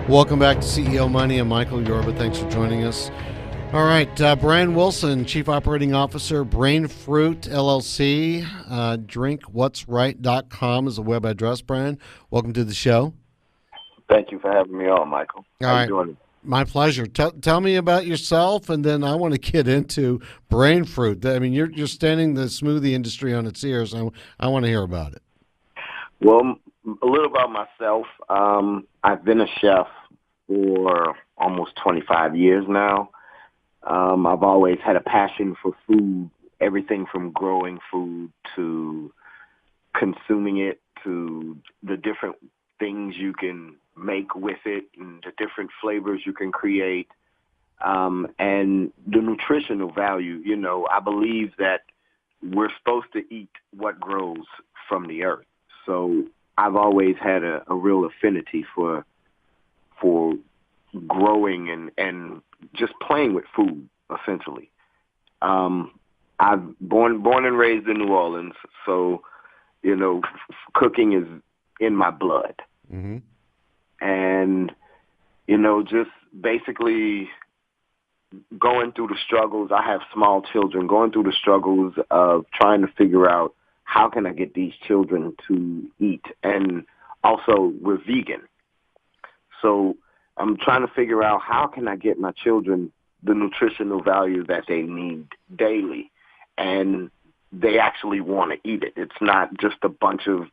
Welcome back to CEO Money. I'm Michael Yorba. Thanks for joining us. All right, Brian Wilson, Chief Operating Officer, Brain Fruit LLC. Drinkwhatsright.com is the web address, Brian. Welcome to the show. Thank you for having me on, Michael. All How right. you doing? My pleasure. Tell me about yourself, and then I want to get into Brain Fruit. I mean, you're standing the smoothie industry on its ears. I want to hear about it. Well, a little about myself. I've been a chef for almost 25 years now. I've always had a passion for food, everything from growing food to consuming it to the different things you can make with it and the different flavors you can create. And the nutritional value, I believe that we're supposed to eat what grows from the earth. So I've always had a real affinity for growing and just playing with food, essentially. I've born and raised in New Orleans, so cooking is in my blood. Mm-hmm. And just basically going through the struggles. I have small children, going through the struggles of trying to figure out how can I get these children to eat. And also we're vegan. So I'm trying to figure out how can I get my children the nutritional value that they need daily. And they actually want to eat it. It's not just a bunch of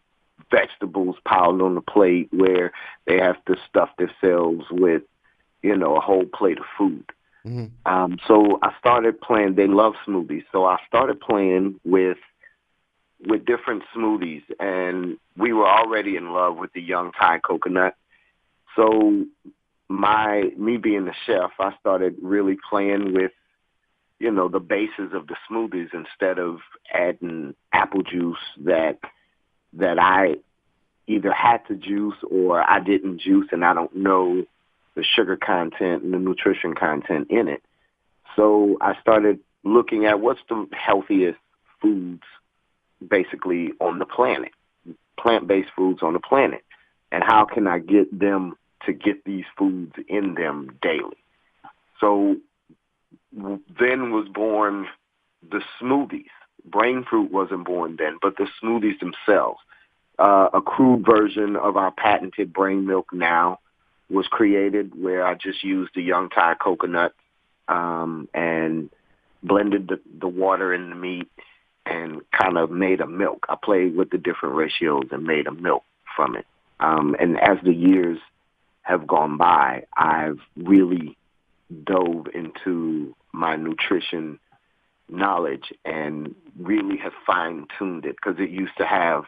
vegetables piled on the plate where they have to stuff themselves with, a whole plate of food. Mm-hmm. So I started playing. They love smoothies, so I started playing with different smoothies, and we were already in love with the young Thai coconut. So me being the chef, I started really playing with, the bases of the smoothies instead of adding apple juice that I either had to juice or I didn't juice, and I don't know the sugar content and the nutrition content in it. So I started looking at what's the healthiest foods basically on the planet, plant-based foods on the planet, and how can I get them to get these foods in them daily. So then was born the smoothies. Brain Fruit wasn't born then, but the smoothies themselves. A crude version of our patented brain milk now was created where I just used the young Thai coconut and blended the water in the meat and kind of made a milk. I played with the different ratios and made a milk from it. And as the years have gone by, I've really dove into my nutrition knowledge and really have fine-tuned it because it used to have,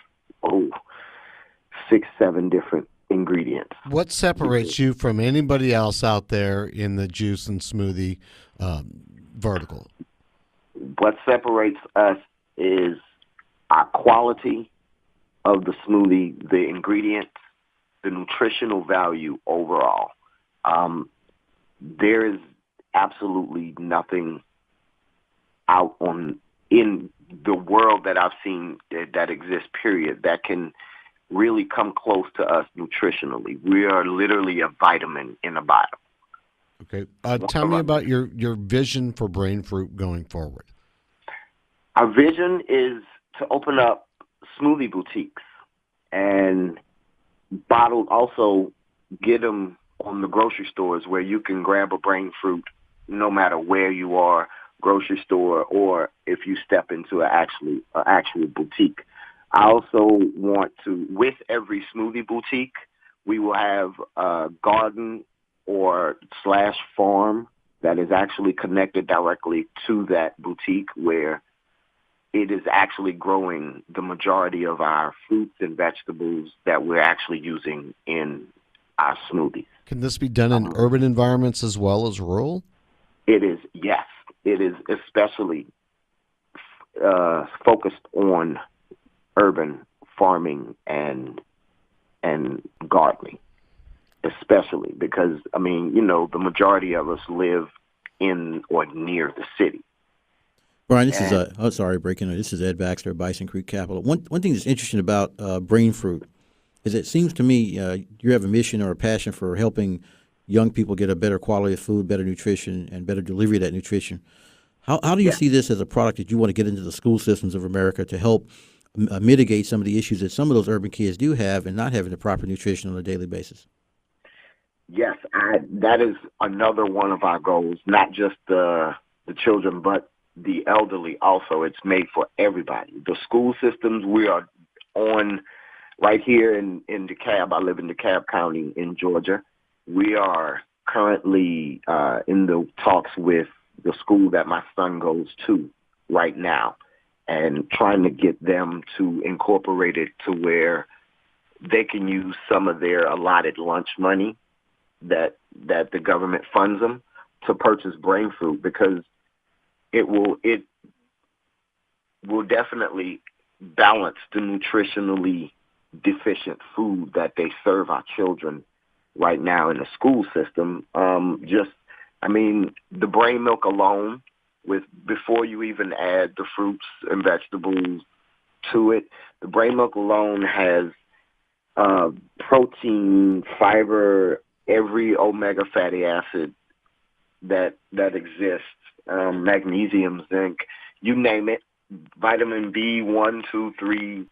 6, 7 different ingredients. What separates you from anybody else out there in the juice and smoothie vertical? What separates us is our quality of the smoothie, the ingredients, the nutritional value overall. There is absolutely nothing out in the world that I've seen that exists, period, that can really come close to us nutritionally. We are literally a vitamin in a bottle. Okay. Tell me about your vision for Brain Fruit going forward. Our vision is to open up smoothie boutiques and also get them on the grocery stores where you can grab a Brain Fruit no matter where you are, grocery store, or if you step into an actual boutique. I also want to, with every smoothie boutique, we will have a garden or / farm that is actually connected directly to that boutique where it is actually growing the majority of our fruits and vegetables that we're actually using in our smoothies. Can this be done in urban environments as well as rural? It is, yes. It is especially focused on urban farming and gardening, especially because, the majority of us live in or near the city. Brian, this is breaking in. This is Ed Baxter of Bison Creek Capital. One thing that's interesting about Brain Fruit is it seems to me you have a mission or a passion for helping young people get a better quality of food, better nutrition, and better delivery of that nutrition. How do you Yeah. see this as a product that you want to get into the school systems of America to help mitigate some of the issues that some of those urban kids do have and not having the proper nutrition on a daily basis? Yes, that is another one of our goals, not just the children, but the elderly also. It's made for everybody. The school systems we are on right here in DeKalb. I live in DeKalb County in Georgia. We are currently in the talks with the school that my son goes to right now and trying to get them to incorporate it to where they can use some of their allotted lunch money that the government funds them to purchase brain food, because it will definitely balance the nutritionally deficient food that they serve our children right now in the school system. The brain milk alone, before you even add the fruits and vegetables to it, the brain milk alone has protein, fiber, every omega fatty acid that exists, magnesium, zinc, you name it, vitamin B, 1, 2, 3,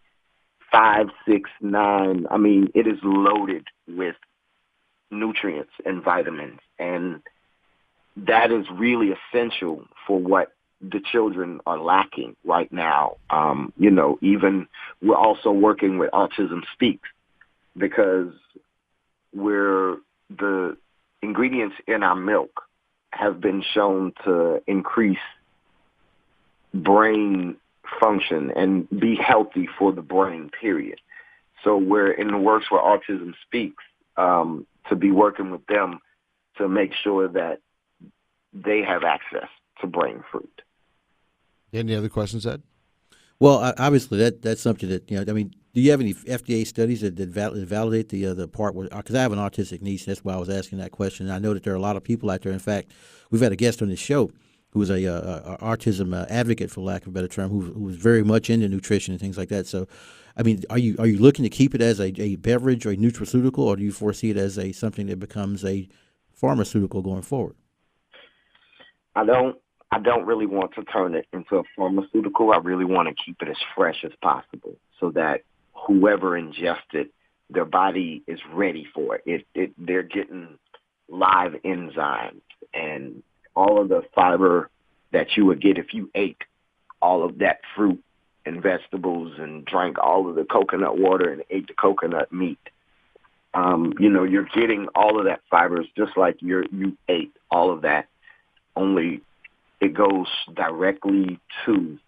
5, 6, 9. I mean, it is loaded with nutrients and vitamins, and that is really essential for what the children are lacking right now. Even we're also working with Autism Speaks, because the ingredients in our milk have been shown to increase brain function and be healthy for the brain, period. So we're in the works with Autism Speaks to be working with them to make sure that they have access to brain fruit. Any other questions, Ed? Well, obviously that's something that do you have any FDA studies that validate the part where? Because I have an autistic niece, and that's why I was asking that question. And I know that there are a lot of people out there. In fact, we've had a guest on this show who was a autism advocate, for lack of a better term, who was very much into nutrition and things like that. So, I mean, are you looking to keep it as a beverage or a nutraceutical, or do you foresee it as something that becomes a pharmaceutical going forward? I don't really want to turn it into a pharmaceutical. I really want to keep it as fresh as possible so that whoever ingests it, their body is ready for it. They're getting live enzymes and all of the fiber that you would get if you ate all of that fruit and vegetables and drank all of the coconut water and ate the coconut meat. You're getting all of that fibers just like you ate all of that, only it goes directly to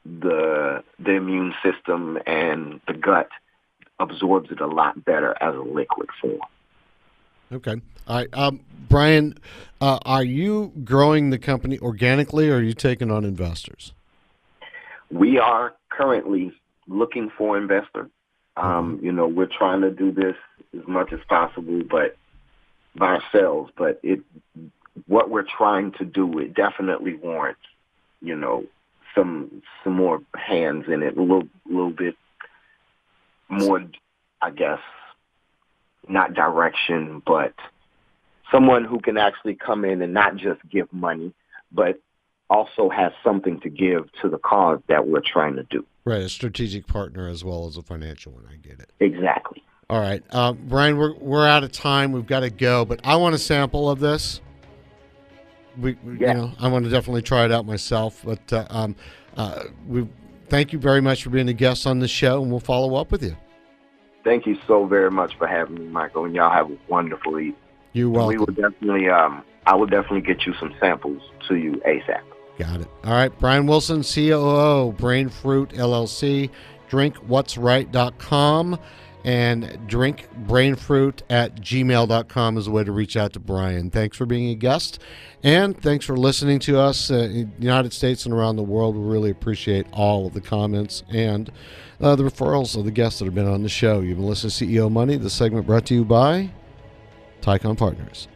the immune system, and the gut absorbs it a lot better as a liquid form. Okay. All right. Brian, are you growing the company organically, or are you taking on investors? We are currently looking for investors. We're trying to do this as much as possible, but by ourselves. But what we're trying to do, it definitely warrants, some more hands in it, a little bit more, I guess, not direction, but someone who can actually come in and not just give money, but also has something to give to the cause that we're trying to do. Right, a strategic partner as well as a financial one. I get it. Exactly. All right, Brian, we're out of time. We've got to go, but I want a sample of this. I want to definitely try it out myself. But we thank you very much for being a guest on the show, and we'll follow up with you. Thank you so very much for having me, Michael, and y'all have a wonderful evening. You're welcome. We will definitely, I will definitely get you some samples to you ASAP. Got it. All right, Brian Wilson, COO, Brain Fruit LLC, drinkwhat'sright.com, and drinkbrainfruit@gmail.com is a way to reach out to Brian. Thanks for being a guest, and thanks for listening to us in the United States and around the world. We really appreciate all of the comments and the referrals of the guests that have been on the show. You've been listening to CEO Money, the segment brought to you by Tycon Partners.